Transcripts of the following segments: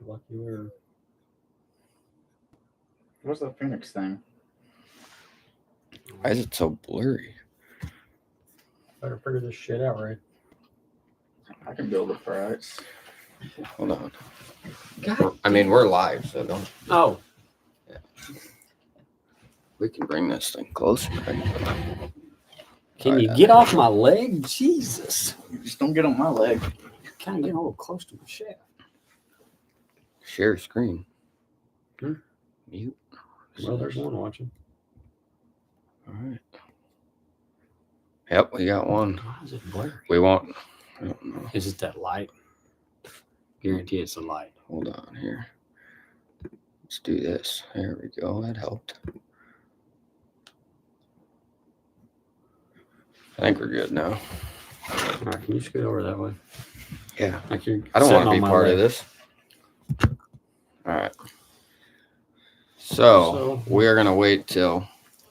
Lucky we're. What's the Phoenix thing? Why is it so blurry? Better figure this shit out, right? I can build it for right. Hold on. God, I mean, we're live, so don't. Oh, We can bring this thing closer. Right? can you get off my leg? Jesus. You just don't get on my leg. Kind of getting a little close to my shaft. Share screen. Hmm. Mute. Well, there's one watching. All right. Yep, we got one. Why is it blurry? We won't. I don't know. Is it that light? Guarantee it's the light. Hold on here. Let's do this. There we go. That helped. I think we're good now. All right, can you scoot over that way? Yeah. Like you're I don't want sitting to be on my part leg. of this. All right. So we're going to wait till.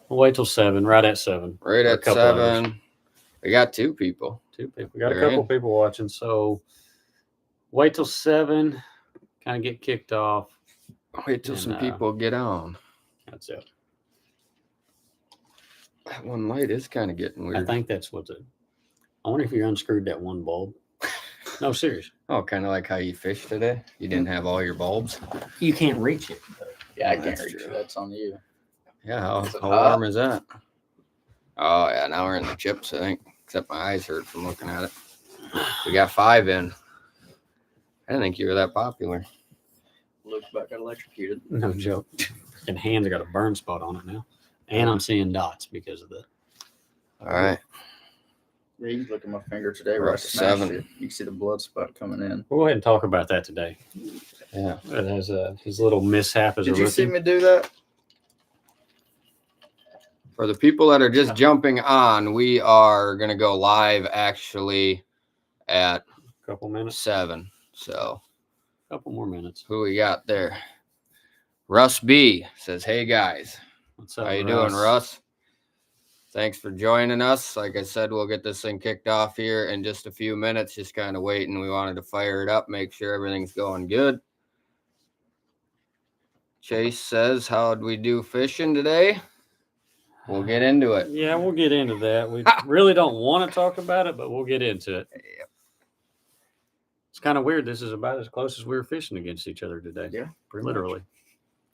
We'll wait till 7, right at 7. Right Or a at couple 7. hours. We got 2 people. 2 people. We got a They're couple in. people watching, so wait till 7. Kind of get kicked off. Wait till And, some people get on. That's it. That one light is kind of getting weird. I think that's what's it. I wonder if you unscrewed that one bulb. No, serious. Oh, kind of like how you fished today. You didn't have all your bulbs. You can't reach it. Yeah, I Oh, can't that's reach true. it. That's on you. Yeah, how Is it hot? warm is that? Oh, yeah, now we're in the chips, I think. Except my eyes hurt from looking at it. We got 5 in. I didn't think you were that popular. Luke about got electrocuted. No joke. And hands got a burn spot on it now. And I'm seeing dots because of that. All right. Yeah, you can look at my finger today We're where I up to smashed 7. it. You can see the blood spot coming in. We'll go ahead and talk about that today. Yeah. It has his little mishap as a Did you see rookie. me do that? For the people that are just jumping on, we are going to go live actually at Couple minutes. 7. So Couple more minutes. who we got there? Russ B says, hey, guys. What's up, How you doing, Russ? Thanks for joining us. Like I said, we'll get this thing kicked off here in just a few minutes. Just kind of waiting. We wanted to fire it up, make sure everything's going good. Chase says, how'd we do fishing today? We'll get into it. Yeah, we'll get into that. We really don't want to talk about it, but we'll get into it. Yep. It's kind of weird. This is about as close as we were fishing against each other today. Yeah, pretty Literally.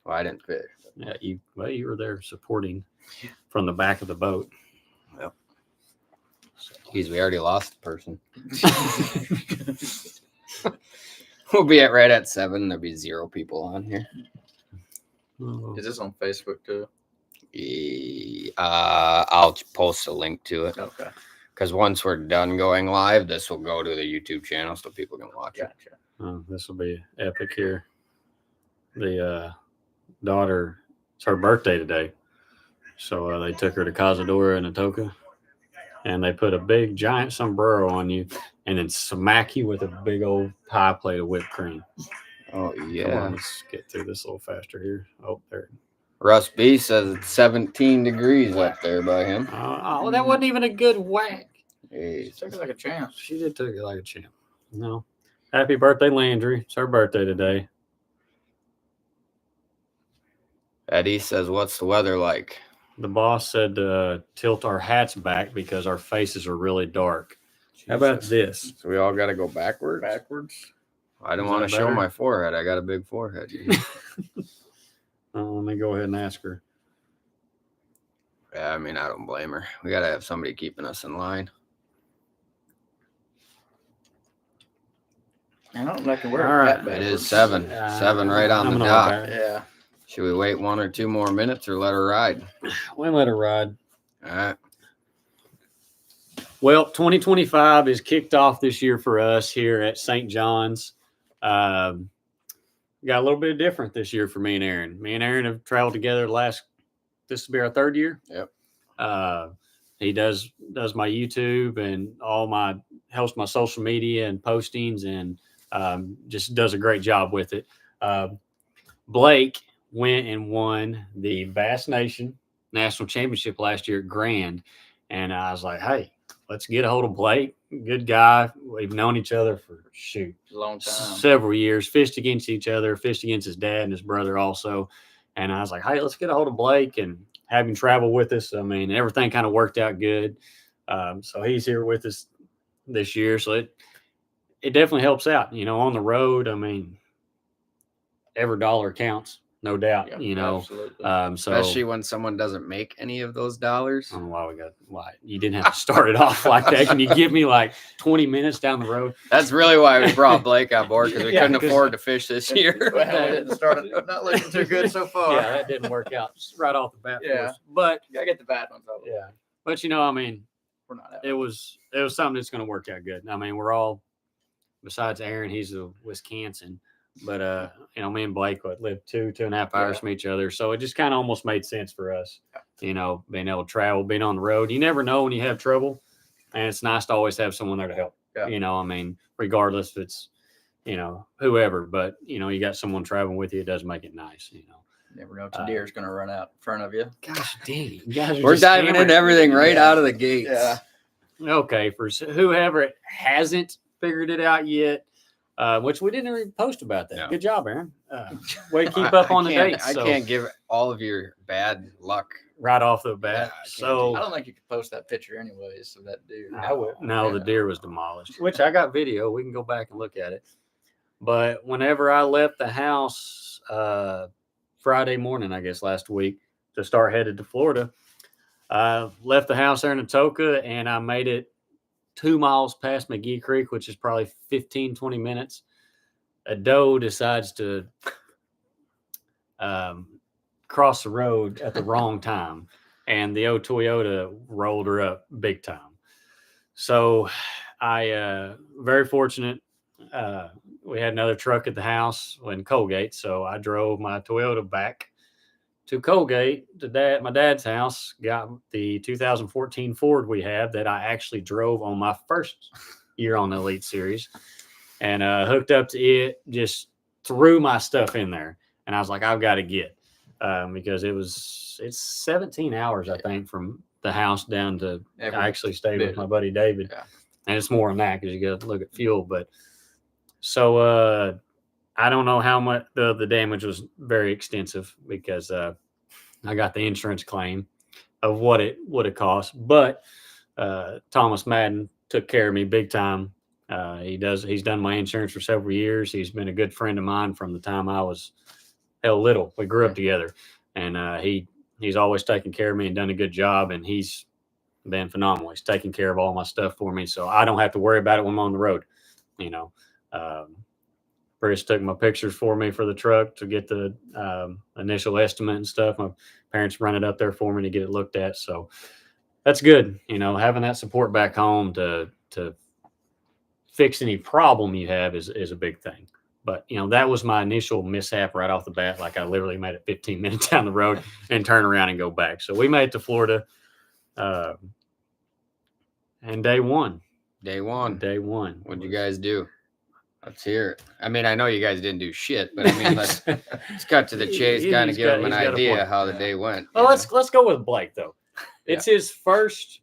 Well, I didn't fish. Yeah, you were there supporting from the back of the boat. Yep. Geez, we already lost the person. We'll be at right at 7. There'll be 0 people on here. Oh, Is this on Facebook too? I'll post a link to it Okay. because once we're done going live, this will go to the YouTube channel so people can watch it. Gotcha. oh, this will be epic here. The daughter, it's her birthday today. So they took her to Cazadora and Atoka. And they put a big giant sombrero on you and then smack you with a big old pie plate of whipped cream. Oh, Come yeah. on, let's get through this a little faster here. Oh, there. Russ B says it's 17 degrees up there by him. Oh, that wasn't even a good whack. Jeez. Took it like a champ. She did take it like a champ. No. Happy birthday, Landry. It's her birthday today. Eddie says, what's the weather like? The boss said to tilt our hats back because our faces are really dark. How about Jesus. this? So we all got to go backwards? Backwards. I don't Is want that to show better? my forehead. I got a big forehead. Let me go ahead and ask her. Yeah, I mean, I don't blame her. We got to have somebody keeping us in line. I don't like to wear All a right. hat It backwards. is 7. 7 right on I'm the gonna dot. look at it. Yeah. Should we wait 1 or 2 more minutes or let her ride? We'll let her ride. All right. Well, 2025 is kicked off this year for us here at St. John's. Got a little bit different this year for me and Aaron. Me and Aaron have traveled together this will be our 3rd year. Yep. He does my YouTube and helps my social media and postings and just does a great job with it. Blake went and won the Bass Nation National Championship last year at Grand. And I was like, hey, let's get a hold of Blake, good guy. We've known each other for A long time. several years. Fished against each other. Fished against his dad and his brother also. And I was like, hey, let's get a hold of Blake and have him travel with us. I mean, everything kind of worked out good. So he's here with us this year. So it definitely helps out. On the road, I mean, every dollar counts, no doubt. Yeah, absolutely. So Especially when someone doesn't make any of those dollars. I don't know why you didn't have to start it off like that. Can you give me like 20 minutes down the road? That's really why we brought Blake on board, because we Yeah, couldn't 'cause- afford to fish this year. Well, we didn't start it. Not looking too good so far. Yeah, that didn't work out just right off the bat. for Yeah. us. But You gotta get the bad ones out. yeah, but I mean, We're not having it was something that's going to work out good. I mean, we're all, besides Aaron, he's a Wisconsin, but me and Blake live 2.5 hours from each other, so it just kind of almost made sense for us. Being able to travel, being on the road. You never know when you have trouble, and it's nice to always have someone there to help. Yeah. I mean, regardless if it's whoever, but you got someone traveling with you, it does make it nice. You never know if a deer's gonna run out in front of you. Gosh dang, you guys are We're just diving hammering. into everything right Yeah. out of the gates. Yeah. Okay, for whoever hasn't figured it out yet, which we didn't even post about that. No. Good job, Aaron. Way to keep up on the dates. I so can't give all of your bad luck. right off the Yeah, I bat. can't So I don't think you could post that picture anyways of that deer. no, the deer was demolished, which I got video. We can go back and look at it. But whenever I left the house Friday morning, I guess last week, to start headed to Florida, I left the house there in Atoka, and I made it 2 miles past McGee Creek, which is probably 15-20 minutes. A doe decides to cross the road at the wrong time, and the old Toyota rolled her up big time. So I very fortunate. We had another truck at the house in Colgate, so I drove my Toyota back to Colgate to my dad's house. Got the 2014 Ford we had that I actually drove on my first year on the Elite Series, and hooked up to it. Just threw my stuff in there, and I was like, I've got to get because it's 17 hours I think from the house down to. I actually stayed with my buddy David, and it's more than that because you got to look at fuel, but. So I don't know how much the damage was very extensive because I got the insurance claim of what it would have cost. But Thomas Madden took care of me big time. He's done my insurance for several years. He's been a good friend of mine from the time I was little. We grew up together, and he's always taken care of me and done a good job. And he's been phenomenal. He's taking care of all my stuff for me, so I don't have to worry about it when I'm on the road. Chris took my pictures for me for the truck to get the initial estimate and stuff. My parents run it up there for me to get it looked at. So that's good. Having that support back home to fix any problem you have is a big thing. But, that was my initial mishap right off the bat. Like I literally made it 15 minutes down the road and turn around and go back. So we made it to Florida and day one. What'd you guys do? Let's hear it. I mean, I know you guys didn't do shit, but I mean, let's cut to the chase, kind of give them an idea how the day went. Well, let's go with Blake though. It's his first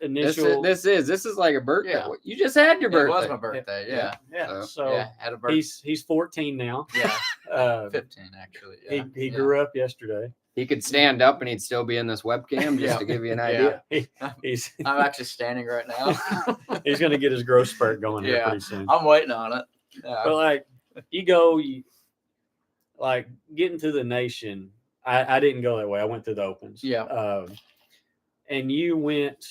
initial. This is like a birthday. Yeah. You just had your birthday. It was my birthday. Yeah. Yeah. So, So Had a birthday. he's 14 now. Yeah. 15 actually. Yeah. He grew up yesterday. He could stand up and he'd still be in this webcam just to give you an idea. He's I'm actually standing right now. he's going to get his growth spurt going here Yeah. pretty soon. I'm waiting on it. Yeah. But like getting to the nation, I didn't go that way. I went through the opens. Yeah. And you went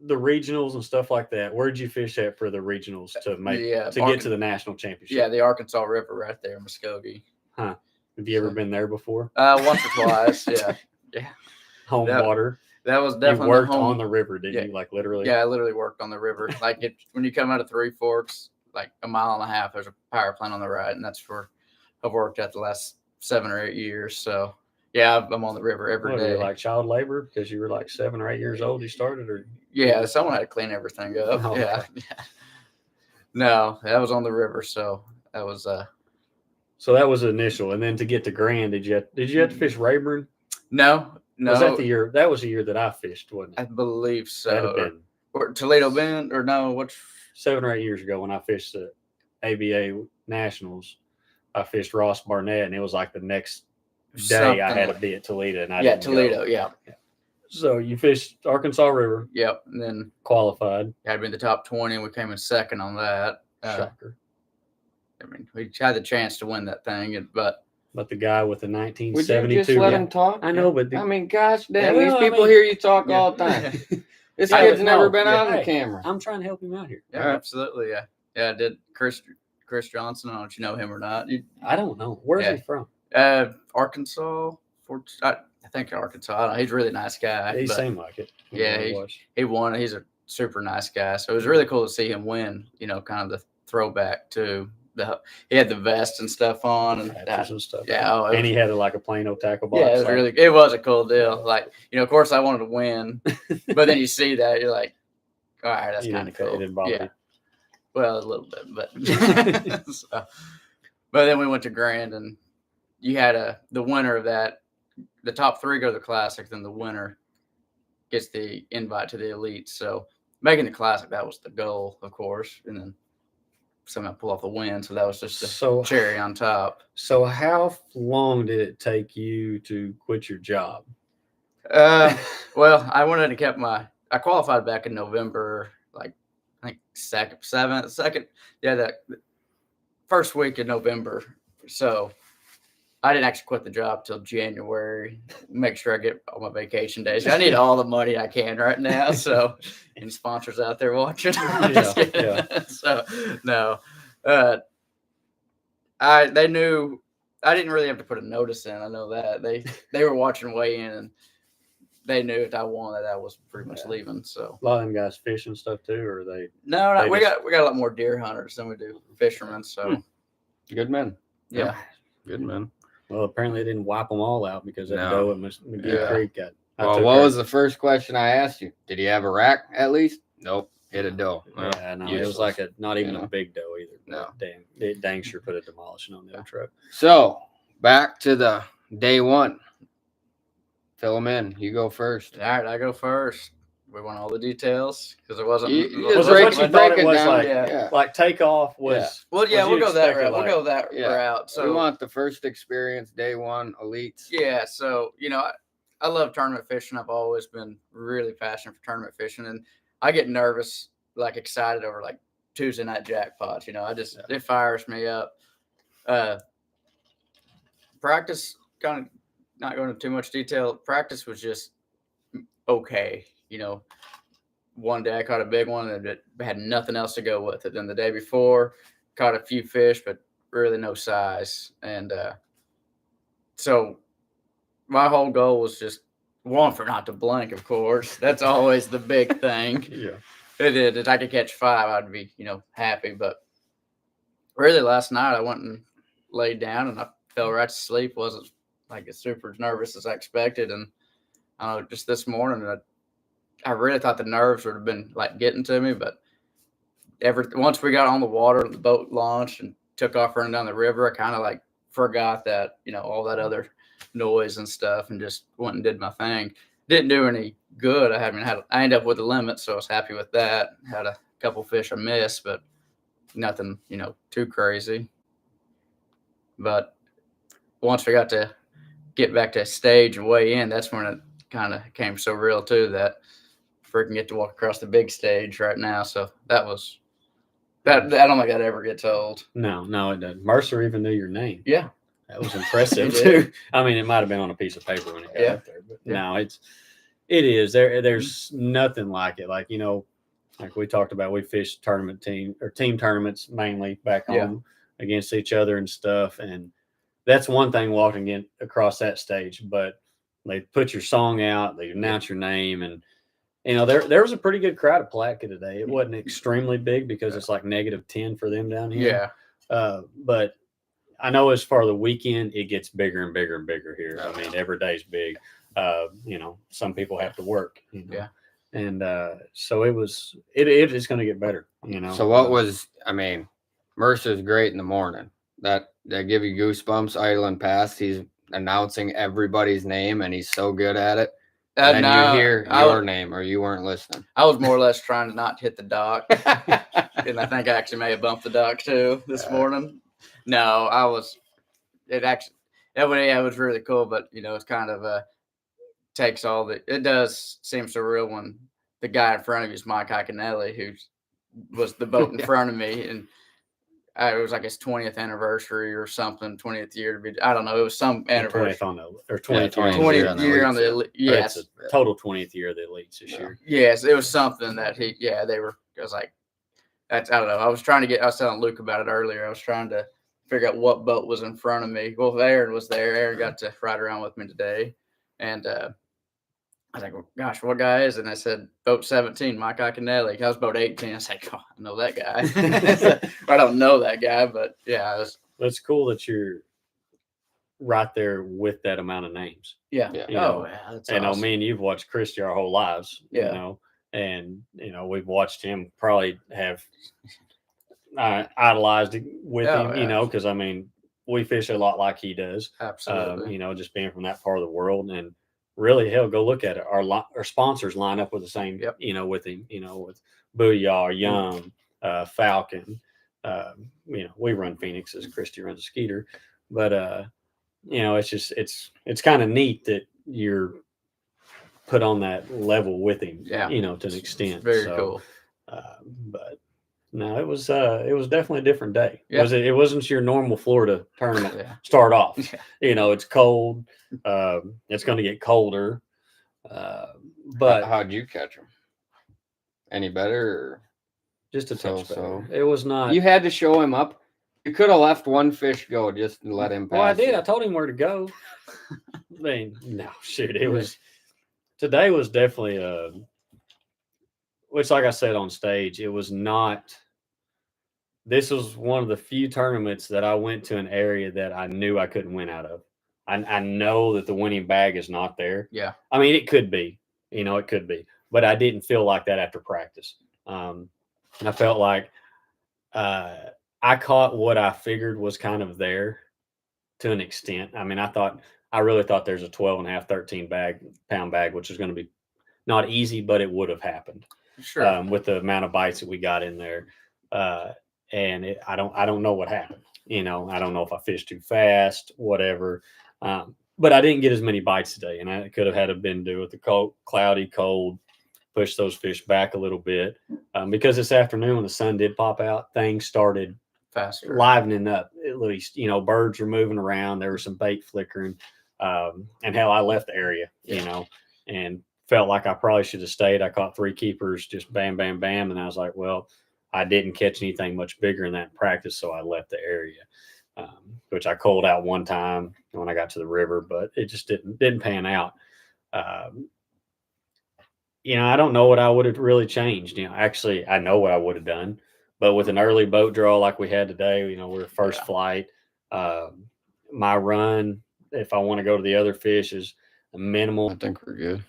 the regionals and stuff like that. Where'd you fish at for the regionals to get to the national championship? Yeah, the Arkansas River right there in Muskogee. Have you ever been there before? Once or twice. Yeah. Home That- water. That was You definitely worked home. on the river, didn't you? Like literally. Yeah, I literally worked on the river. Like when you come out of Three Forks, like a mile and a half, there's a power plant on the right, and that's where I've worked at the last 7 or 8 years. So yeah, I'm on the river every What, day. were you like child labor because you were like 7 or 8 years old? You started, or Yeah, someone had to clean everything up. Oh, Yeah. No, that was on the river, so that was so that was initial, and then to get to Grand, did you have to fish Rayburn? no. Was that the year? That was the year that I fished, wasn't I it? believe That'd have so. been Or Toledo Bend, or no? What's 7 or 8 years ago when I fished the ABA Nationals, I fished Ross Barnett, and it was like the next day I had to be at Toledo, and I didn't Toledo, go. yeah. So you fished Arkansas River. Yep, and then qualified. had to be in the top 20, and we came in second on that. Shocker. I mean, we had the chance to win that thing, but the guy with the Would 1972. you just let him talk? I know, but I mean, gosh dang, Yeah, these well, I people mean- hear you talk Yeah. all the time. This Hey, kid's but never no, been yeah, on the hey. camera. I'm trying to help him out here. yeah, All right. absolutely, yeah. Yeah, I did. Chris Johnson, I don't know if you know him or not. I don't know. Where's he from? Arkansas, I think Arkansas. I don't know. He's a really nice guy. He but seemed like it. Yeah, he won. He's a super nice guy. So it was really cool to see him win, kind of the throwback to he had the vest and stuff on and Patches and stuff. yeah, And he had like a plain old tackle box. yeah, it was a cool deal. Like, of course I wanted to win, but then you see that, you're like, all right, that's kind of cool. It didn't bother you. Well, a little bit, but but then we went to Grand, and you had the winner of that, the top 3 go to the Classic, then the winner gets the invite to the Elite. So making the Classic, that was the goal, of course, and then somehow pull off the win. So that was just the cherry on top. So how long did it take you to quit your job? Well, I wanted to keep I qualified back in November, like I think second, that first week in November. So I didn't actually quit the job till January. Make sure I get all my vacation days. I need all the money I can right now. So, any sponsors out there watching? Yeah. So, no. They knew I didn't really have to put a notice in. I know that they were watching weigh in, and they knew if I won that I was pretty much leaving. So a lot of them guys fish and stuff too, or they? No, we got a lot more deer hunters than we do fishermen. So Good men. yeah. Good men. Well, apparently they didn't wipe them all out because that doe at McGee Creek got. Well, what was the first question I asked you? Did he have a rack at least? Nope. Hit a doe. Yeah, no, it was like not even a big doe either. No. Dang sure put a demolition on the old truck. So back to the day one. Fill them in. You go first. All right, I go first. We want all the details because it wasn't. Was what you thought it was down. like? Like takeoff was. Well, yeah, we'll go that route. Like, we'll go that route. So we want the first experience, day one, elites. Yeah, so I love tournament fishing. I've always been really passionate for tournament fishing, and I get nervous, like excited over like Tuesday night jackpots. It fires me up. Practice, kind of not going into too much detail. Practice was just okay. One day I caught a big one and it had nothing else to go with it. Then the day before, caught a few fish, but really no size. And so my whole goal was just one, for not to blink, of course. That's always the big thing. Yeah. If I could catch 5, I'd be, happy. But really last night I went and laid down and I fell right to sleep. Wasn't like as super nervous as I expected. And just this morning, I really thought the nerves would have been like getting to me, but once we got on the water, the boat launched and took off running down the river, I kind of like forgot that, all that other noise and stuff, and just went and did my thing. Didn't do any good. I ended up with a limit, so I was happy with that. Had a couple fish I missed, but nothing, too crazy. But once we got to get back to stage and weigh in, that's when it kind of came so real too, that freaking get to walk across the big stage right now. So that was that. I don't think that ever gets old. No, it doesn't. Mercer even knew your name. Yeah, that was impressive too. I mean, it might have been on a piece of paper when it got up there, but no, it is. There's nothing like it. Like like we talked about, we fished team tournaments mainly back home against each other and stuff, and that's one thing walking across that stage. But they put your song out, they announce your name, and there was a pretty good crowd at Palatka today. It wasn't extremely big because it's like -10 for them down here. Yeah. But I know as far as the weekend, it gets bigger and bigger and bigger here. I mean, every day's big. Some people have to work. Yeah. And so it is going to get better. So what was? I mean, Mercer's great in the morning. That give you goosebumps. Idling past, he's announcing everybody's name, and he's so good at it. And then no, you hear I your was- name, or you weren't listening. I was more or less trying to not hit the dock. And I think I actually may have bumped the dock too this morning. No, I was. It actually that way, yeah, it was really cool. But it's kind of takes all the. It does seem surreal when the guy in front of you is Mike Iaconelli, who was the boat in front of me, and it was like his 20th anniversary or something, 20th year to be. I don't know. It was some anniversary. 20th on the or 20th, 20th year year on the But yes, it's a total 20th year of the elites this year. yes, it was something that they were. I was like. I don't know. I was telling Luke about it earlier. I was trying to figure out what boat was in front of me. Well, Aaron was there. Aaron got to ride around with me today. And I was like, well, gosh, what guy is it? And I said, boat 17, Mike Iaconelli. I was boat 18. I was like, oh, I know that guy. I don't know that guy, but yeah. It's cool that you're right there with that amount of names. Yeah. Yeah. That's And awesome. me and you've watched Christy our whole lives. Yeah. And we've watched him probably have idolized with him, because we fish a lot like he does. Absolutely. Just being from that part of the world. And really, hell, go look at it. Our sponsors line up with the same, with him, with Booyah, Young, Falcon. We run Phoenixes, Christy runs a Skeeter. But, it's kind of neat that you're put on that level with him, to an extent. Very cool. But no, it was definitely a different day. Yeah. It wasn't your normal Florida tournament start off. It's cold. It's going to get colder. But how'd you catch them? Any better? Or? Just a touch So. better. It was not. You had to show him up. You could have left one fish go just to let him pass. Well, I did. you. I told him where to go. No, shoot. Today was definitely which, like I said on stage, it was not. This was one of the few tournaments that I went to an area that I knew I couldn't win out of. I know that the winning bag is not there. Yeah. I mean, it could be. It could be. But I didn't feel like that after practice. I felt like I caught what I figured was kind of there to an extent. I mean, I really thought there's a 12.5, 13 pound bag, which is going to be not easy, but it would have happened. Sure. With the amount of bites that we got in there. And I don't know what happened. I don't know if I fished too fast, whatever. But I didn't get as many bites today, and I could have had been due with the cloudy, cold, push those fish back a little bit. Because this afternoon when the sun did pop out, things started faster, livening up. At least, birds were moving around. There was some bait flickering. And hell, I left the area, and felt like I probably should have stayed. I caught 3 keepers, just bam, bam, bam. And I was like, well, I didn't catch anything much bigger in that practice, so I left the area, which I called out one time when I got to the river, but it just didn't pan out. I don't know what I would have really changed. Actually, I know what I would have done, but with an early boat draw like we had today, we're first flight. My run, if I want to go to the other fish, is a minimal. I think we're good.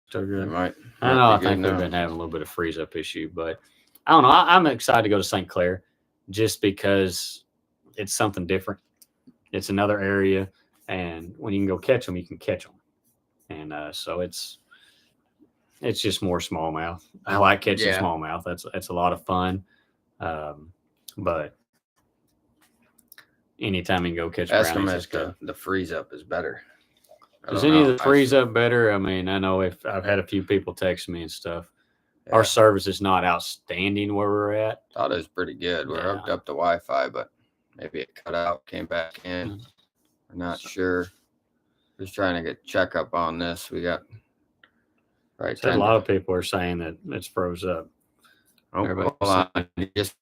Still good. Right. I know. I think we've been having a little bit of freeze up issue, but I don't know. I'm excited to go to St. Clair just because it's something different. It's another area, and when you can go catch them, you can catch them. And so it's just more smallmouth. I like catching smallmouth. That's a lot of fun. But anytime you can go catch brownies, the freeze up is better. Is any of the freeze up better? I mean, I know if I've had a few people text me and stuff. Yeah. Our service is not outstanding where we're at. Thought it was pretty good. We're hooked up to Wi-Fi, but maybe it cut out, came back in. We're not sure. Just trying to get checkup on this. We got a lot of people are saying that it's froze up. Oh, hold on. You just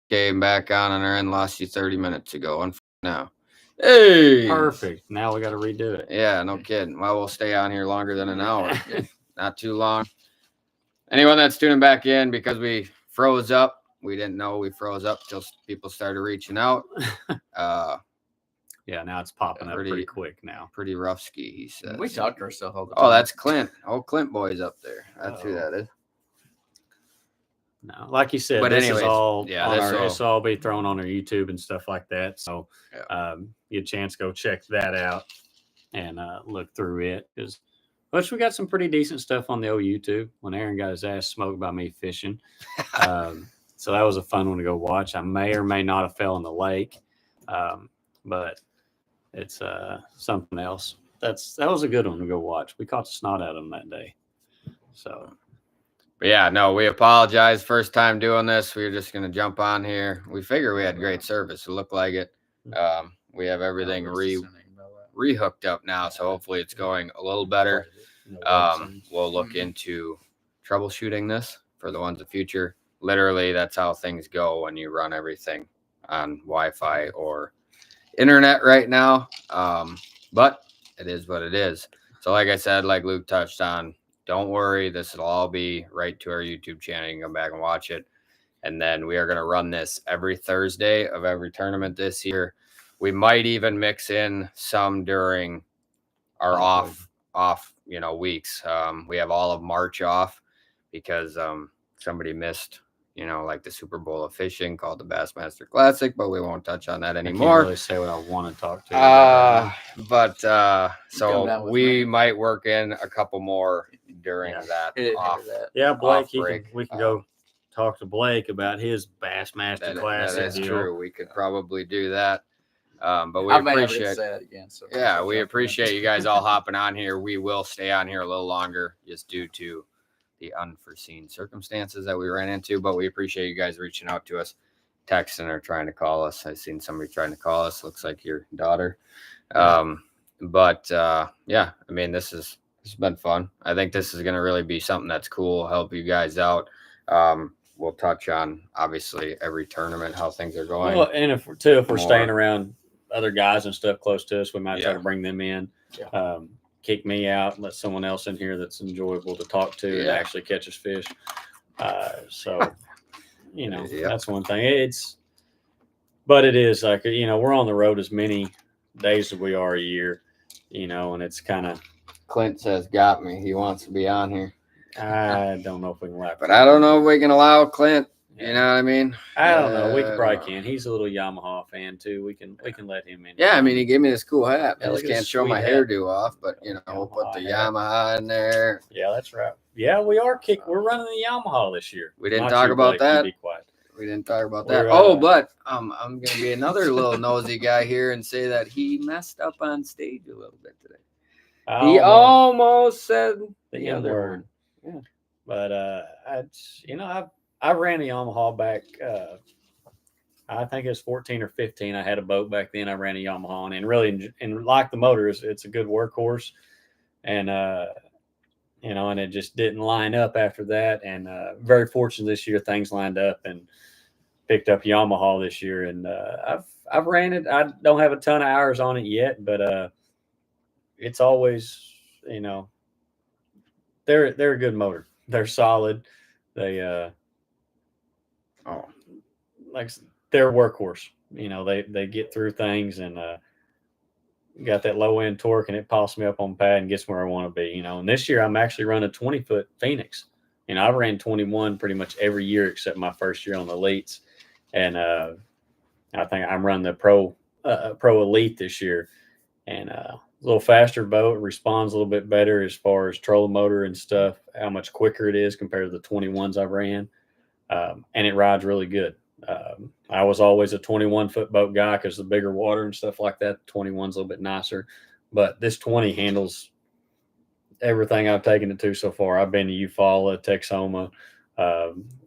came back on our end, lost you 30 minutes ago. And now. Hey, perfect. Now we got to redo it. Yeah, no kidding. Well, we'll stay on here longer than an hour. Not too long. Anyone that's tuning back in because we froze up, we didn't know we froze up till people started reaching out. Yeah, now it's popping up pretty quick now. Pretty rough ski, he says. We talk to ourselves all the time. Oh, that's Clint. Oh, Clint boy's up there. That's who that is. No, like you said, but this anyways, is all this will all be thrown on our YouTube and stuff like that. So you get a chance to go check that out. and look through it because. Which we got some pretty decent stuff on the old YouTube when Aaron got his ass smoked by me fishing. So that was a fun one to go watch. I may or may not have fell in the lake, but it's something else. That was a good one to go watch. We caught the snot out of them that day. So, but yeah, no, we apologize. First time doing this. We were just gonna jump on here. We figure we had great service. It looked like it. We have everything re-hooked up now, so hopefully it's going a little better. We'll look into troubleshooting this for the ones in the future. Literally, that's how things go when you run everything on Wi-Fi or internet right now. But it is what it is. So like I said, like Luke touched on, don't worry. This will all be right to our YouTube channel. You can come back and watch it. And then we are going to run this every Thursday of every tournament this year. We might even mix in some during our off weeks. We have all of March off because somebody missed, like the Super Bowl of fishing called the Bassmaster Classic, but we won't touch on that anymore. I can't really say what I want to talk to. So we might work in a couple more during that off. Yeah, Blake, we can go talk to Blake about his Bassmaster Classic. That is true. We could probably do that. But we appreciate that again. So we appreciate you guys all hopping on here. We will stay on here a little longer just due to the unforeseen circumstances that we ran into. But we appreciate you guys reaching out to us, texting or trying to call us. I've seen somebody trying to call us. Looks like your daughter. I mean, this has been fun. I think this is going to really be something that's cool. Help you guys out. We'll touch on obviously every tournament, how things are going. Well, and if we're staying around other guys and stuff close to us, we might try to bring them in, kick me out, let someone else in here that's enjoyable to talk to and actually catch us fish. That's one thing. But it is like, we're on the road as many days as we are a year, and it's kind of. Clint says, got me. He wants to be on here. I don't know if we can allow. But I don't know if we can allow Clint. You know what I mean? I don't know. We probably can. He's a little Yamaha fan too. We can let him in. Yeah, I mean, he gave me this cool hat. I just can't show my hairdo off, but we'll put the Yamaha in there. Yeah, that's right. Yeah, we are we're running the Yamaha this year. We didn't talk about that. Be quiet. We didn't talk about that. But I'm gonna be another little nosy guy here and say that he messed up on stage a little bit today. He almost said the other word. Yeah. But I ran a Yamaha back. I think it was 14 or 15. I had a boat back then. I ran a Yamaha on, and really, and like the motor, it's a good workhorse. And and it just didn't line up after that. And very fortunate this year, things lined up and picked up Yamaha this year. And I've ran it. I don't have a ton of hours on it yet, but it's always they're a good motor. They're solid. They like they're a workhorse. They get through things and got that low end torque, and it pops me up on pad and gets where I want to be. And this year I'm actually running a 20-foot Phoenix. I ran 21 pretty much every year except my first year on the elites, and I think I'm running the pro elite this year, and a little faster boat, responds a little bit better as far as trolling motor and stuff, how much quicker it is compared to the 21s I ran. And it rides really good. I was always a 21-foot boat guy because the bigger water and stuff like that. 21's a little bit nicer, but this 20 handles everything I've taken it to so far. I've been to Eufaula, Texoma,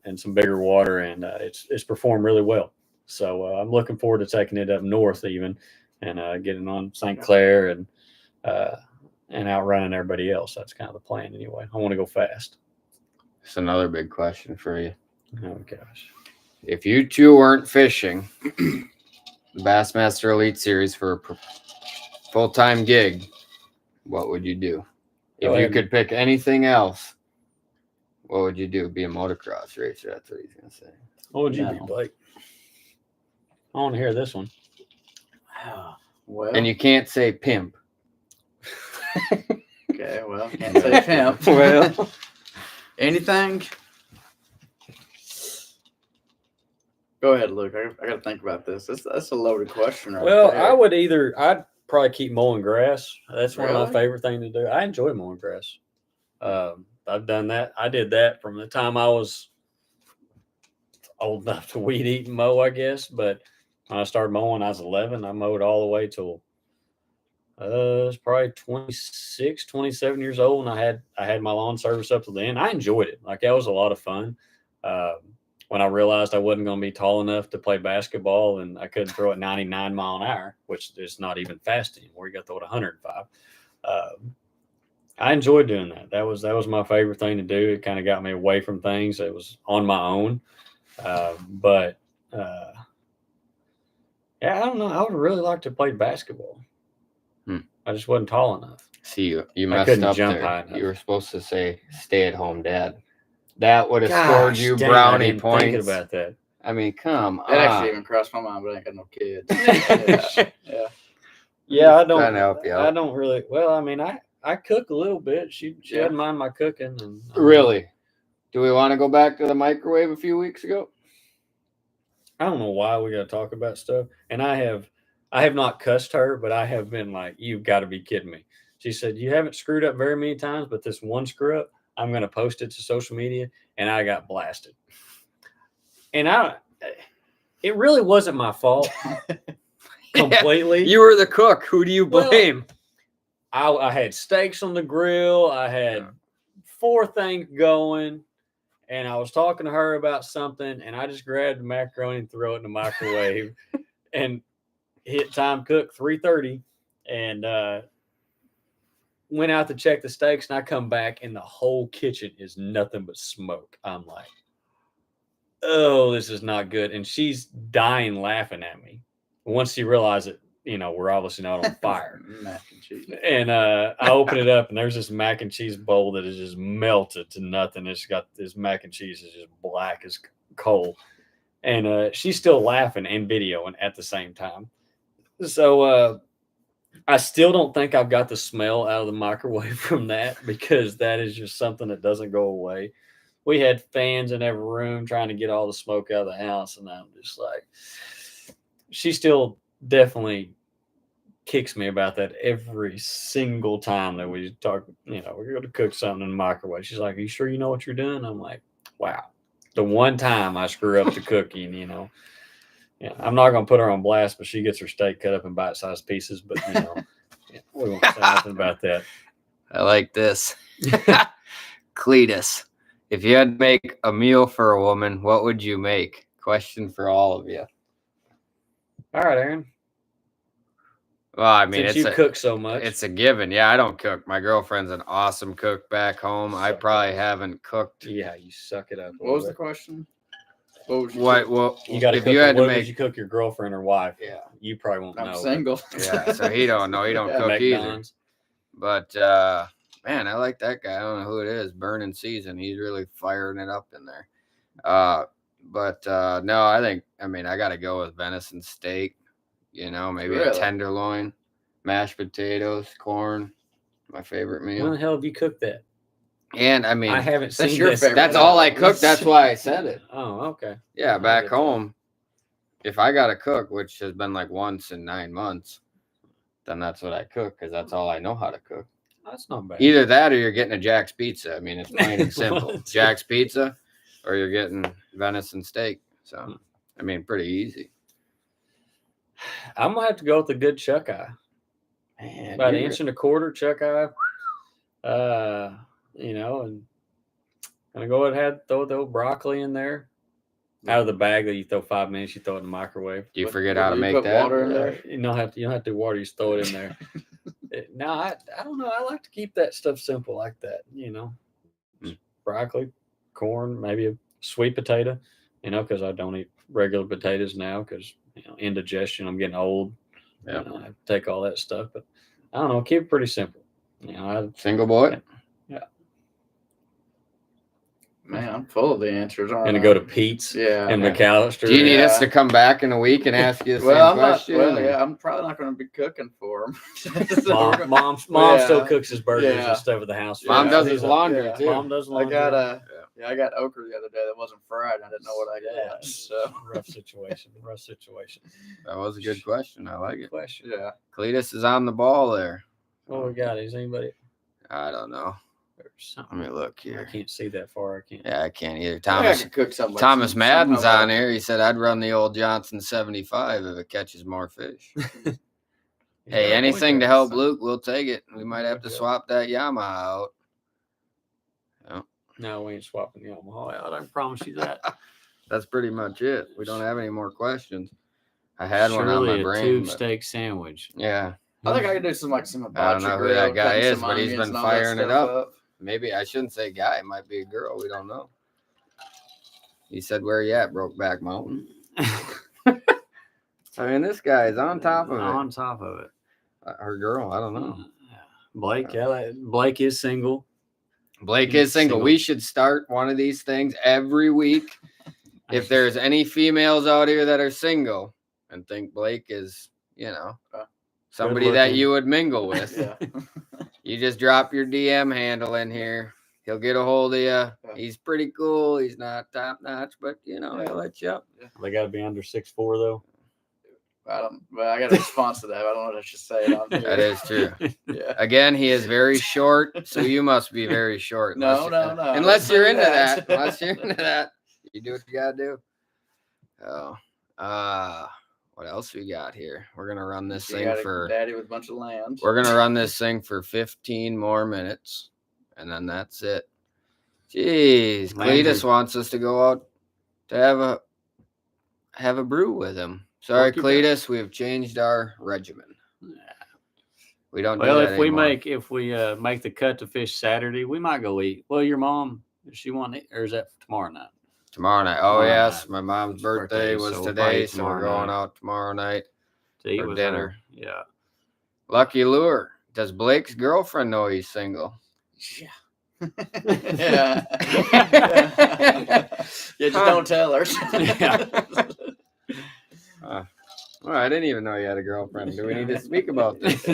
and some bigger water, and it's performed really well. So I'm looking forward to taking it up north even and getting on St. Clair and outrunning everybody else. That's kind of the plan anyway. I want to go fast. It's another big question for you. Oh gosh. If you two weren't fishing the Bassmaster Elite Series for a full-time gig, what would you do? If you could pick anything else, what would you do? Be a motocross racer? That's what he's going to say. What would you be, Blake? I want to hear this one. Well, and you can't say pimp. Okay, well, can't say pimp. Well, anything? Go ahead, Luke. I got to think about this. That's a loaded question, right? Well, there. I'd probably keep mowing grass. That's one of Really? my favorite things to do. I enjoy mowing grass. I've done that. I did that from the time I was old enough to weed eat and mow, I guess. But when I started mowing, I was 11. I mowed all the way till I was probably 26, 27 years old, and I had my lawn service up to then. I enjoyed it. Like, that was a lot of fun. When I realized I wasn't going to be tall enough to play basketball and I couldn't throw it 99 mile an hour, which is not even fast anymore. You got to throw it 105. I enjoyed doing that. That was my favorite thing to do. It kind of got me away from things. It was on my own. Yeah, I don't know. I would really like to play basketball. I just wasn't tall enough. See, you messed up jump there. high enough. You were supposed to say stay-at-home dad. That would have Gosh, scored you dang, brownie I didn't points. Thinking about that. I mean, come on. That actually even crossed my mind, but I ain't got no kids. Yeah. Yeah, I Trying to don't. help you out. I don't really. Well, I mean, I cook a little bit. She doesn't mind my cooking. And Really? Do we want to go back to the microwave a few weeks ago? I don't know why we got to talk about stuff. And I have not cussed her, but I have been like, "You've got to be kidding me." She said, "You haven't screwed up very many times, but this one screw up, I'm going to post it to social media," and I got blasted. And it really wasn't my fault completely. You were the cook. Who do you blame? I had steaks on the grill. I had 4 things going, and I was talking to her about something, and I just grabbed the macaroni and threw it in the microwave and hit time cook 3:30 and went out to check the steaks, and I come back and the whole kitchen is nothing but smoke. I'm like, oh, this is not good. And she's dying laughing at me. Once she realized that, we're obviously not on fire. Mac and cheese. And I open it up, and there's this mac and cheese bowl that is just melted to nothing. It's got this mac and cheese is just black as coal. And she's still laughing and videoing at the same time. So I still don't think I've got the smell out of the microwave from that, because that is just something that doesn't go away. We had fans in every room trying to get all the smoke out of the house, and I'm just like, she still definitely kicks me about that every single time that we talk. We're going to cook something in the microwave. She's like, "Are you sure you know what you're doing?" I'm like, wow. The one time I screw up the cooking, I'm not going to put her on blast, but she gets her steak cut up in bite-sized pieces. But, we won't say nothing about that. I like this. Cletus, if you had to make a meal for a woman, what would you make? Question for all of you. All right, Aaron. Well, I mean, Since you cook so much. It's a given. Yeah, I don't cook. My girlfriend's an awesome cook back home. I probably haven't cooked. Yeah, you suck it up. What was the question? What was Well, you got to if cook. you had to What make, would you cook your girlfriend or wife? Yeah, you probably won't know. I'm single. Yeah, so he don't know. He don't cook McDonald's. either. But man, I like that guy. I don't know who it is. Burning Season. He's really firing it up in there. But no, I mean, I got to go with venison steak. Maybe a tenderloin, mashed potatoes, corn. My favorite meal. When the hell have you cooked that? And I mean, I haven't seen your this. favorite. that's all I cooked. That's why I said it. Oh, okay. Yeah, back home, if I got to cook, which has been like once in 9 months, then that's what I cook, because that's all I know how to cook. That's not bad. Either that or you're getting a Jack's Pizza. I mean, it's plain and simple. Jack's Pizza, or you're getting venison steak. So, I mean, pretty easy. I'm going to have to go with a good chuck eye. Man, About 1 1/4 chuck eye. And gonna go ahead and throw the broccoli in there out of the bag that you throw 5 minutes. You throw it in the microwave. Do you forget how to make put that? water in there? You don't have to do water. You just throw it in there. No, I don't know. I like to keep that stuff simple like that. Broccoli, corn, maybe a sweet potato. Because I don't eat regular potatoes now because indigestion. I'm getting old. Yeah, I have to take all that stuff, but I don't know. Keep it pretty simple. Single boy. Yeah. Man, I'm full of the answers. And to go to Pete's and McAllister. Do you need us to come back in a week and ask you the same question? I'm probably not going to be cooking for him. Mom still cooks his burgers and stuff at the house. Mom does his laundry too. Mom does laundry. I Yeah, I got okra the other day that wasn't fried. I didn't know what I got. So rough situation. Rough situation. That was a good question. I like it. Question. yeah. Cletus is on the ball there. What we got? Is anybody? I don't know. There's Let something. me look I here. can't see that far. I can't. Yeah, I can't either. I could cook something. Thomas Madden's on here. He said I'd run the old Johnson 75 if it catches more fish. Hey, Yeah, anything to boy, help son. Luke, we'll take it. We might have to swap that Yamaha out. No, we ain't swapping the Yamaha out. I promise you that. That's pretty much it. We don't have any more questions. I had one on Surely my a brain. tube But steak sandwich. yeah, I think I could do some hibachi I don't know who grill, that guy cutting is, some but he's onions been and all that firing it stuff up. Maybe I shouldn't say guy. It might be a girl. We don't know. He said, "Where you at, Brokeback Mountain?" I mean, this guy is on top of it. On top of it. Her girl, I don't know. Blake, Blake is single. Blake is single. We should start one of these things every week. If there's any females out here that are single and think Blake is, somebody that you would mingle with, you just drop your DM handle in here. He'll get a hold of you. Yeah. He's pretty cool. He's not top notch, but he'll let you up. They got to be under 6'4" though. Well, I got a response to that. I don't know what I should say. That is true. Yeah. Again, he is very short, so you must be very short. No. Unless you're into that. Unless you're into that, you do what you gotta do. Oh, what else we got here? We're gonna run this thing for Daddy with a bunch of lambs. We're gonna run this thing for 15 more minutes, and then that's it. Jeez, Cletus wants us to go out to have a brew with him. Sorry, Cletus, we have changed our regimen. We don't. Well, do that if we anymore. make the cut to fish Saturday, we might go eat. Well, your mom, does she want to eat, or is that tomorrow night? Tomorrow night. Oh yes, my mom's birthday was so today, so we're going out tomorrow night to eat for with dinner. her. Yeah. Lucky lure. Does Blake's girlfriend know he's single? Yeah. Yeah. Just don't tell her. Well, I didn't even know you had a girlfriend. Do we need to speak about this?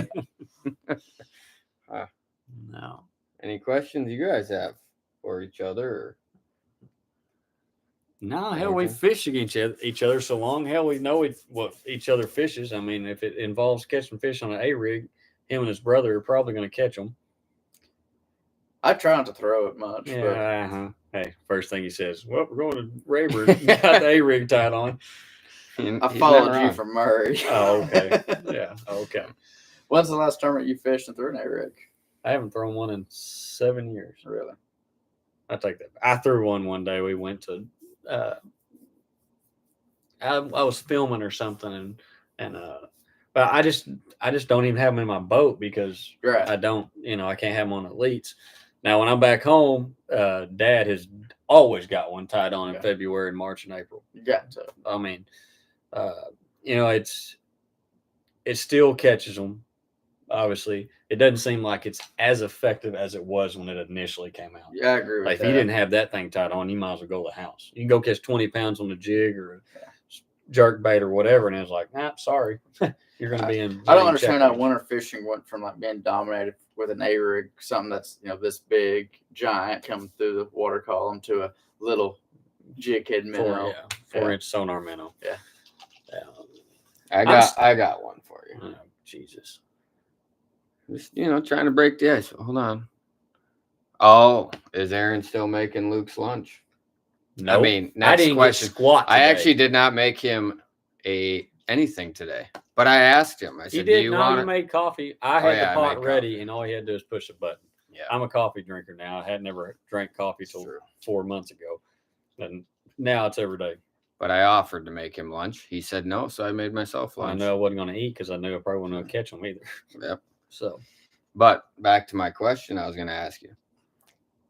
No. Any questions you guys have for each other? Or? No, hell, we fish against each other so long. Hell, we know what each other fishes. I mean, if it involves catching fish on an A-rig, him and his brother are probably going to catch them. I try not to throw it much. Yeah. Hey, first thing he says, well, we're going to Rayburn. Got the A-rig tied on. I followed you from Murray. Oh, okay. Yeah, okay. When's the last tournament you fished and threw an A-rig? I haven't thrown one in 7 years. Really? I take that. I threw one day. We went to I was filming or something, but I just don't even have them in my boat because I don't, I can't have them on elites. Now, when I'm back home, Dad has always got one tied on in February, March, and April. You got to. I mean, it still catches them. Obviously, it doesn't seem like it's as effective as it was when it initially came out. Yeah, I agree with that. If you didn't have that thing tied on, you might as well go to the house. You can go catch 20 pounds on the jig or a jerk bait or whatever, and it's like, sorry, you're going to be in. I don't understand how winter fishing went from like being dominated with an A-rig, something that's this big giant coming through the water column, to a little jig head minnow, 4-inch sonar minnow. Yeah. I got one for you. Oh, Jesus. Just, trying to break the ice. Hold on. Oh, is Aaron still making Luke's lunch? No. I mean, next question. Squat today. I actually did not make him anything today, but I asked him. I said, "Do you want?" You made coffee. I had the pot ready, and all he had to do is push a button. Yeah. I'm a coffee drinker now. I had never drank coffee till 4 months ago, and now it's every day. But I offered to make him lunch. He said no, so I made myself lunch. I know I wasn't going to eat because I knew I probably wasn't going to catch them either. Yep. So, but back to my question, I was going to ask you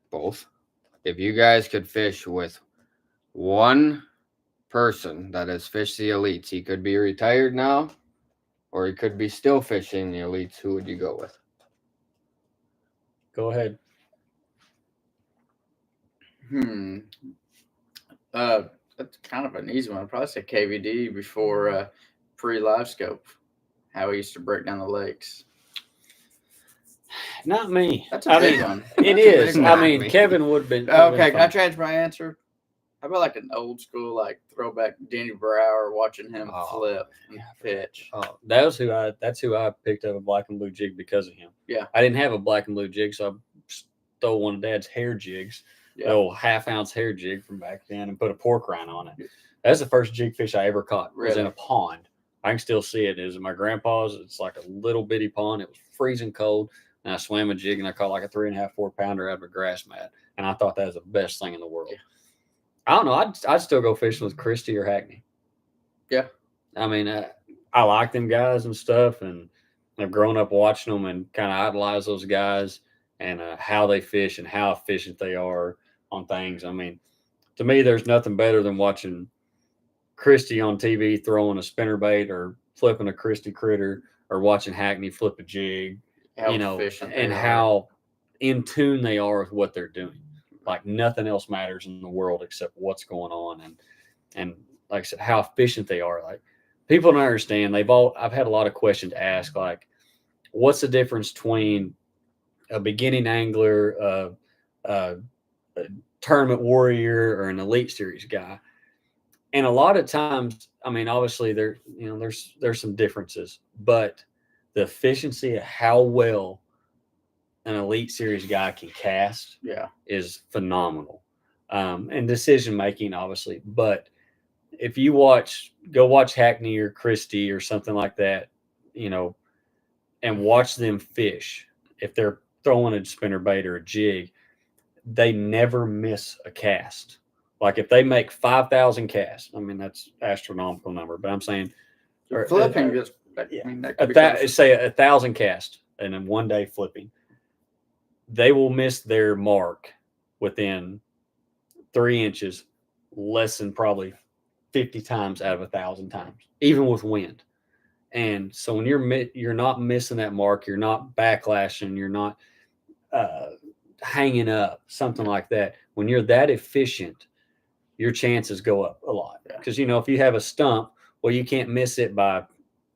both. If you guys could fish with one person that has fished the elites, he could be retired now, or he could be still fishing the elites, who would you go with? Go ahead. That's kind of an easy one. I'd probably say KVD before pre-live scope. How he used to break down the lakes. Not me. That's a I big mean, one. it That's a is. big I one. mean, Me. Kevin would have been. Okay, can I fine. change my answer? How about like an old school, like throwback Danny Brower, watching him Oh, flip and pitch? Oh, that's who I picked up a black and blue jig because of him. Yeah. I didn't have a black and blue jig, so I stole one of Dad's hair jigs, the Yeah. old half-ounce hair jig from back then, and put a pork rind on it. That's the first jig fish I ever caught. It was in Really? a pond. I can still see it. It was at my grandpa's. It's like a little bitty pond. It was freezing cold, and I swam a jig, and I caught like a 3.5, 4 pounder out of a grass mat, and I thought that was the best thing in the world. Yeah. I don't know. I'd still go fishing with Christie or Hackney. Yeah. I mean, I like them guys and stuff, and I've grown up watching them and kind of idolize those guys and how they fish and how efficient they are on things. I mean, to me, there's nothing better than watching Christie on TV throwing a spinnerbait or flipping a Christie critter, or watching Hackney flip a jig, How you know, efficient and they are. how in tune they are with what they're doing. Like nothing else matters in the world except what's going on, and like I said, how efficient they are. Like people don't understand. I've had a lot of questions asked, like, what's the difference between a beginning angler, a tournament warrior, or an elite series guy? And a lot of times, I mean, obviously there's some differences, but the efficiency of how well an elite series guy can cast is phenomenal. And decision making, obviously. But if you go watch Hackney or Christie or something like that, you know, and watch them fish. If they're throwing a spinnerbait or a jig, they never miss a cast. Like if they make 5,000 casts, I mean that's astronomical number, but I'm saying Flipping just, I mean, that could be say 1,000 casts and in one day flipping, they will miss their mark within 3 inches less than probably 50 times out of 1,000 times, even with wind. And so when you're not missing that mark, you're not backlashing, you're not hanging up, something like that. When you're that efficient, your chances go up a lot. Because, you know, if you have a stump, well, you can't miss it by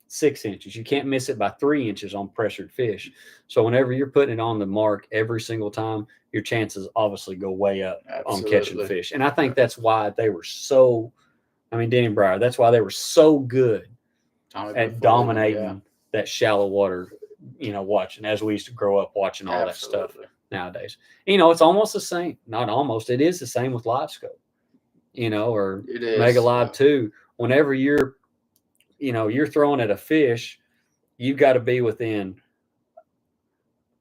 6 inches. You can't miss it by 3 inches on pressured fish. So whenever you're putting it on the mark every single time, your chances obviously go way up on catching fish. And I think that's why they were so, I mean, Danny Breyer, that's why they were so good at dominating that shallow water, you know, watching, as we used to grow up watching all that stuff nowadays. You know, it's almost the same. Not almost. It is the same with live scope, you know, or Mega Live 2. Whenever you're throwing at a fish, you've got to be within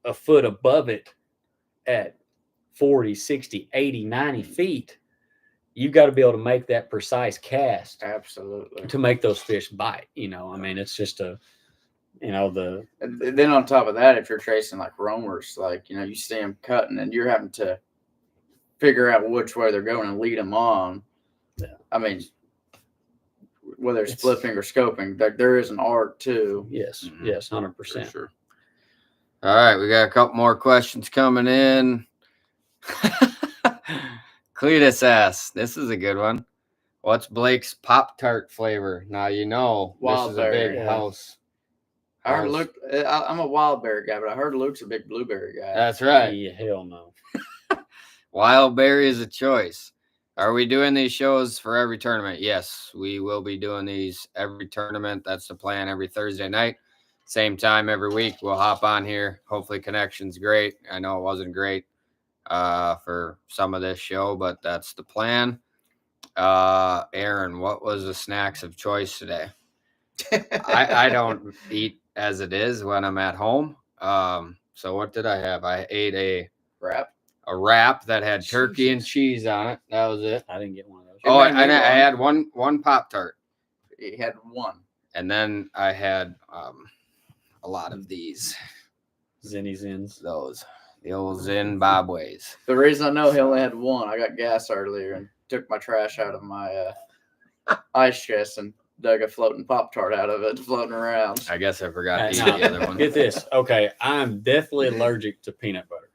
a foot above it at 40, 60, 80, 90 feet. You've got to be able to make that precise cast. Absolutely. To make those fish bite. You know, I mean, it's just and then on top of that, if you're chasing like roamers, like, you know, you see them cutting and you're having to figure out which way they're going and lead them on. Yeah. I mean, whether it's flipping or scoping, there is an art too. Yes. Mm-hmm. Yes. 100%. Sure. All right. We got a couple more questions coming in. Cletus asks, this is a good one. What's Blake's Pop-Tart flavor? Now, you know, this is a big house. I heard Luke, I'm a wild berry guy, but I heard Luke's a big blueberry guy. That's right. Yeah, hell no. Wild berry is a choice. Are we doing these shows for every tournament? Yes, we will be doing these every tournament. That's the plan, every Thursday night. Same time every week. We'll hop on here. Hopefully connection's great. I know it wasn't great for some of this show, but that's the plan. Aaron, what was the snacks of choice today? I don't eat as it is when I'm at home. So what did I have? I ate a wrap that had turkey and cheese on it. That was it. I didn't get one of those. Oh, and I had one Pop-Tart. You had one. And then I had a lot of these. Zenny Zins. Those. The old Zimbabwe's. The reason I know he only had one, I got gas earlier and took my trash out of my ice chest and dug a floating Pop-Tart out of it, floating around. I guess I forgot to eat the other one. Get this. Okay, I'm definitely allergic to peanut butter.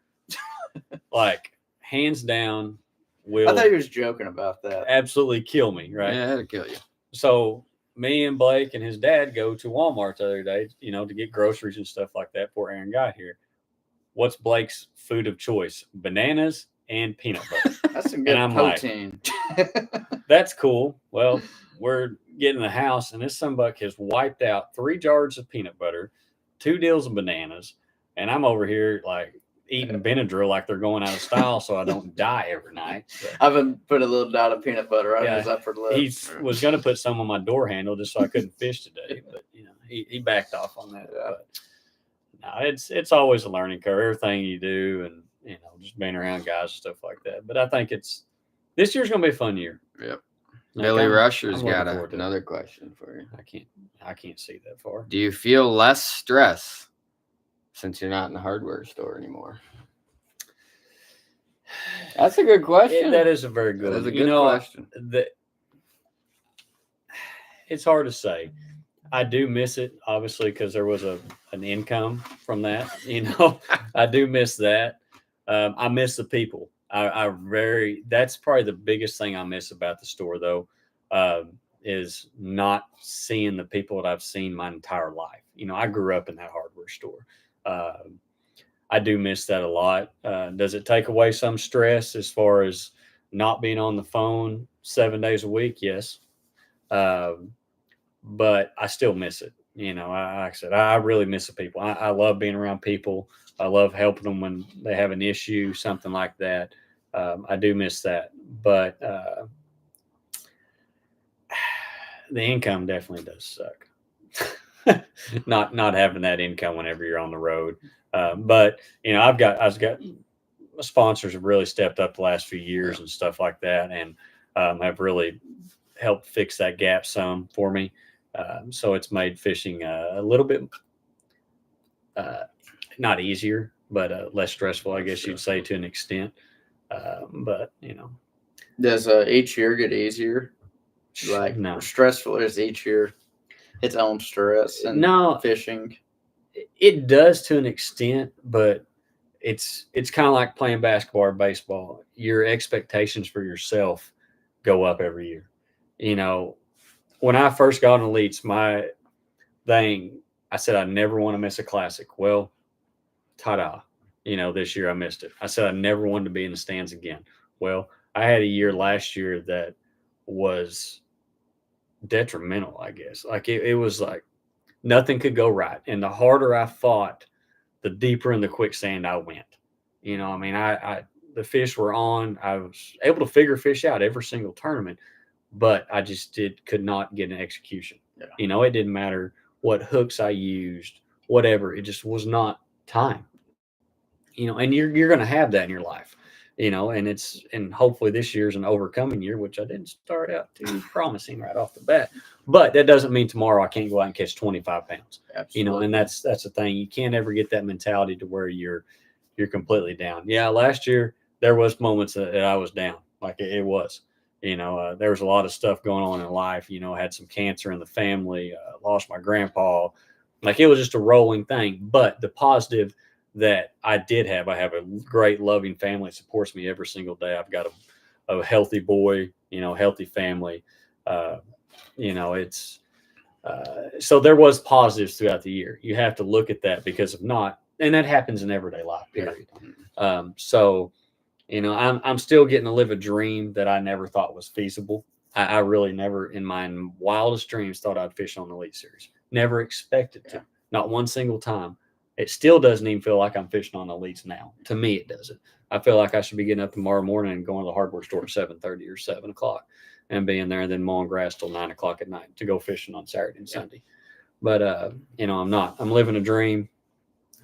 Like, hands down, I thought he was joking about that. Absolutely kill me, right? Yeah, it'll kill you. So me and Blake and his dad go to Walmart the other day, you know, to get groceries and stuff like that before Aaron got here. what's Blake's food of choice? Bananas and peanut butter. That's some good I'm like, protein. That's cool. Well, we're getting in the house, and this sunbuck has wiped out 3 jars of peanut butter, 2 deals of bananas, and I'm over here like eating Benadryl like they're going out of style so I don't die every night. So, I've been put a little dot of peanut butter on his upper lip. He was going to put some on my door handle just so I couldn't fish today, but he backed off on that. Yeah. But no, it's always a learning curve. Everything you do, and just being around guys and stuff like that. But I think this year's going to be a fun year. Yep. Like, Billy Rusher's I'm got looking forward to another question for you. I can't see that far. Do you feel less stress since you're not in the hardware store anymore? That's a good question. Yeah, that is a very good. That is a good question. It's hard to say. I do miss it, obviously, because there was an income from that. I do miss that. I miss the people. That's probably the biggest thing I miss about the store, though, is not seeing the people that I've seen my entire life. I grew up in that hardware store. I do miss that a lot. Does it take away some stress as far as not being on the phone 7 days a week? Yes. But I still miss it. Like I said, I really miss the people. I love being around people. I love helping them when they have an issue, something like that. I do miss that. But the income definitely does suck. not having that income whenever you're on the road. But I've got sponsors have really stepped up the last few years and stuff like that, and have really helped fix that gap some for me. So it's made fishing a little bit not easier, but less stressful, I guess you'd say, to an extent. But does each year get easier? Like, no, stressful is each year its own stress and fishing. It does to an extent, but it's kind of like playing basketball or baseball. Your expectations for yourself go up every year. When I first got on Elites, my thing, I said I never want to miss a classic. Well, ta-da. This year I missed it. I said I never wanted to be in the stands again. Well, I had a year last year that was detrimental, I guess. Like it was like nothing could go right. And the harder I fought, the deeper in the quicksand I went. The fish were on. I was able to figure fish out every single tournament, but I just could not get an execution. Yeah. It didn't matter what hooks I used, whatever. It just was not time. And you're going to have that in your life. And hopefully this year's an overcoming year, which I didn't start out too promising right off the bat. But that doesn't mean tomorrow I can't go out and catch 25 pounds. Absolutely. And that's the thing. You can't ever get that mentality to where you're completely down. Yeah, last year there was moments that I was down, like it was. There was a lot of stuff going on in life. I had some cancer in the family, lost my grandpa. Like it was just a rolling thing. But the positive that I have a great loving family that supports me every single day. I've got a healthy boy, healthy family. It's so there was positives throughout the year. You have to look at that, because if not, and that happens in everyday life, period. So I'm still getting to live a dream that I never thought was feasible. I really never in my wildest dreams thought I'd fish on the Elite Series. Never expected to, not one single time. It still doesn't even feel like I'm fishing on the Elites now. To me, it doesn't. I feel like I should be getting up tomorrow morning and going to the hardware store at 7:30 or 7 o'clock and being there and then mowing grass till 9 o'clock at night to go fishing on Saturday and Sunday. But, I'm not. I'm living a dream.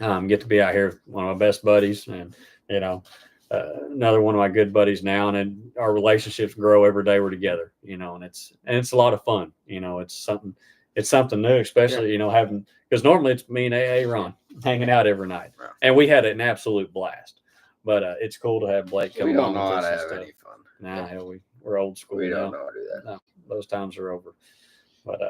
Get to be out here with one of my best buddies and, another one of my good buddies now. And then our relationships grow every day we're together, and it's a lot of fun. It's something new, especially, having, because normally it's me and AA Ron hanging out every night. Wow. And we had an absolute blast. But it's cool to have Blake come. We don't know how to have any fun. Nah, we're old school. We don't know how to do that. No, those times are over. But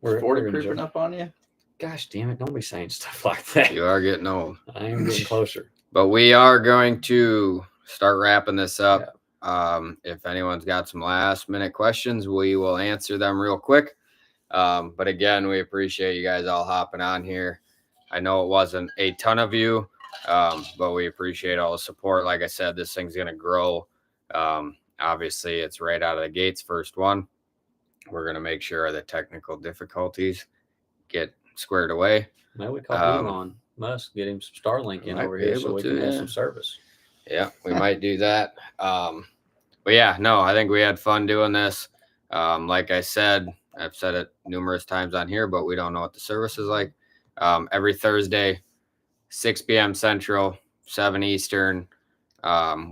we're creeping up on you. Gosh damn it! Don't be saying stuff like that. You are getting old. I am getting closer. But we are going to start wrapping this up. Yeah. If anyone's got some last minute questions, we will answer them real quick. But again, we appreciate you guys all hopping on here. I know it wasn't a ton of you, But we appreciate all the support. Like I said, this thing's going to grow. Obviously, it's right out of the gates, first one. We're going to make sure the technical difficulties get squared away. Now we call Elon Musk, get him some Starlink in over here so we can have some service. Yeah, we might do that. But yeah, no, I think we had fun doing this. Like I said, I've said it numerous times on here, but we don't know what the service is like. Every Thursday, 6 p.m. Central, 7 Eastern,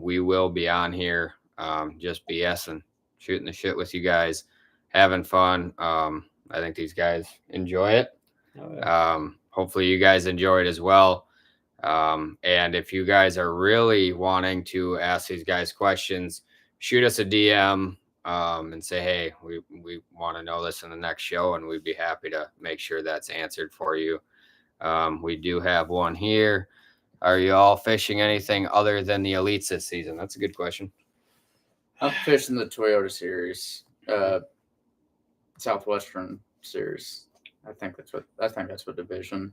we will be on here, just BSing, shooting the shit with you guys, having fun. I think these guys enjoy it. Oh, yeah. Hopefully you guys enjoy it as well. And if you guys are really wanting to ask these guys questions, shoot us a DM and say, hey, we want to know this in the next show, and we'd be happy to make sure that's answered for you. We do have one here. Are you all fishing anything other than the elites this season? That's a good question. I'm fishing the Toyota Series, Southwestern Series. I think that's what division.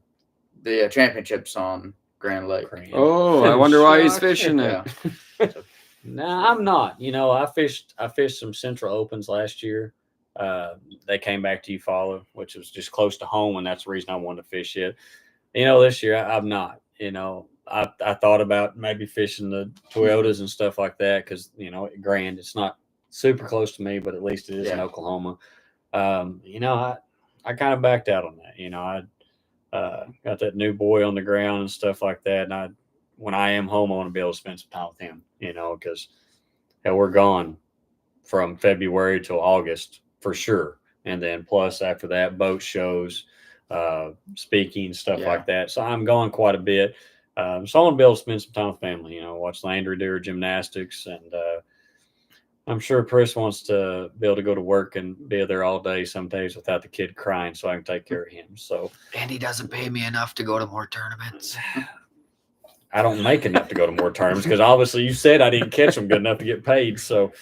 The championship's on Grand Lake. Oh, I wonder why he's fishing it. Yeah. No, I'm not. You know, I fished some Central Opens last year. They came back to Eufaula, which was just close to home, and that's the reason I wanted to fish it. You know, this year I'm not. You know, I thought about maybe fishing the Toyotas and stuff like that because, you know, Grand, it's not super close to me, but at least it is in Oklahoma. You know, I kind of backed out on that. You know, I got that new boy on the ground and stuff like that, and when I am home, I want to be able to spend some time with him, you know, because we're gone from February till August for sure. And then plus after that, boat shows, speaking, stuff like that. So I'm gone quite a bit. So I want to be able to spend some time with family, you know, watch Landry do her gymnastics. And I'm sure Chris wants to be able to go to work and be there all day some days without the kid crying so I can take care of him. So, and he doesn't pay me enough to go to more tournaments. I don't make enough to go to more tournaments because obviously you said I didn't catch them good enough to get paid. So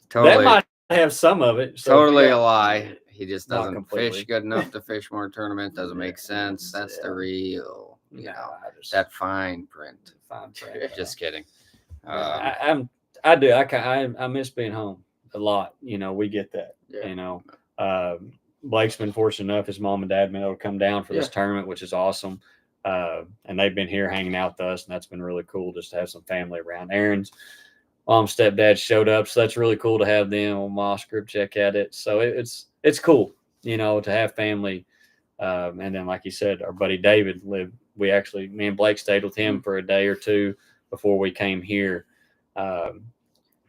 that might have some of it. So totally a lie. He just Not doesn't completely. fish good enough to fish more tournaments. Doesn't make sense. That's the real, you No, know, I just- that fine print. fine print. Just kidding. I do. I miss being home a lot. You know, we get that. Yeah. You know, Blake's been fortunate enough. His mom and dad been able to come down for this tournament, which is awesome. And they've been here hanging out with us, and that's been really cool just to have some family around. Aaron's mom, stepdad showed up, so that's really cool to have them on Moss Group check at it. So it's cool, you know, to have family. And then, like you said, our buddy David lived. Me and Blake stayed with him for a day or two before we came here.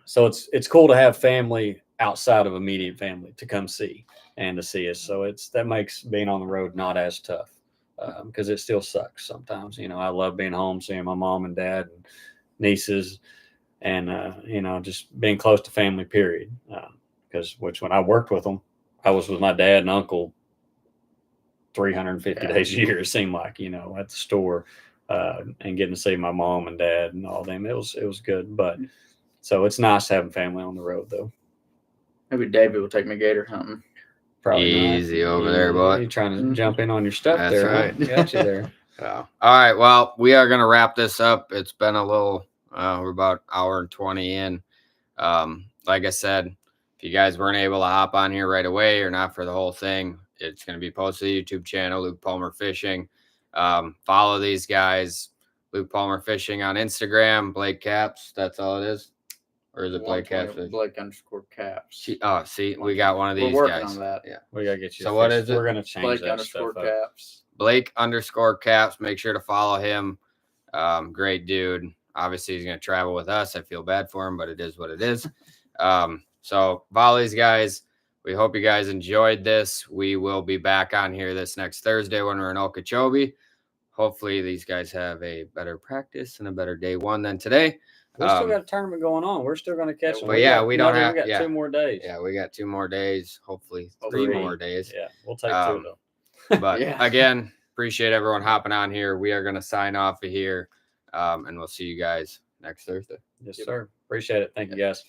So it's cool to have family outside of immediate family to come see and to see us. So that makes being on the road not as tough. Because it still sucks sometimes. You know, I love being home, seeing my mom and dad and nieces, and you know, just being close to family. Period. Because when I worked with them, I was with my dad and uncle 350 days a year. It seemed like, you know, at the store, and getting to see my mom and dad and all them. It was good. But so it's nice having family on the road, though. Maybe David will take me gator hunting. Probably easy over there, boy. You're trying to jump in on your stuff. That's there, right. Huh? Got you there. All right. Well, we are going to wrap this up. It's been a little, we're about an hour and 20 in. Like I said, if you guys weren't able to hop on here right away or not for the whole thing, it's going to be posted to the YouTube channel, Luke Palmer Fishing. Follow these guys, Luke Palmer Fishing on Instagram, Blake Caps. That's all it is. Or is it Blake Caps? Blake _Caps. See, we got one of these We're guys. working on that. Yeah. We gotta get you. So what is it? We're gonna change Blake that stuff up. _Caps. Blake _Caps. Make sure to follow him. Great dude. Obviously, he's going to travel with us. I feel bad for him, but it is what it is. So follow these guys. We hope you guys enjoyed this. We will be back on here this next Thursday when we're in Okeechobee. Hopefully, these guys have a better practice and a better day one than today. We still got a tournament going on. We're still going to catch them. But yeah, we don't have. We got 2 more days. Yeah, we got 2 more days. Hopefully, 3 more days. Yeah, we'll take 2 though. But again, appreciate everyone hopping on here. We are going to sign off of here, and we'll see you guys next Thursday. Yes, sir. Appreciate it. Thank you, guys.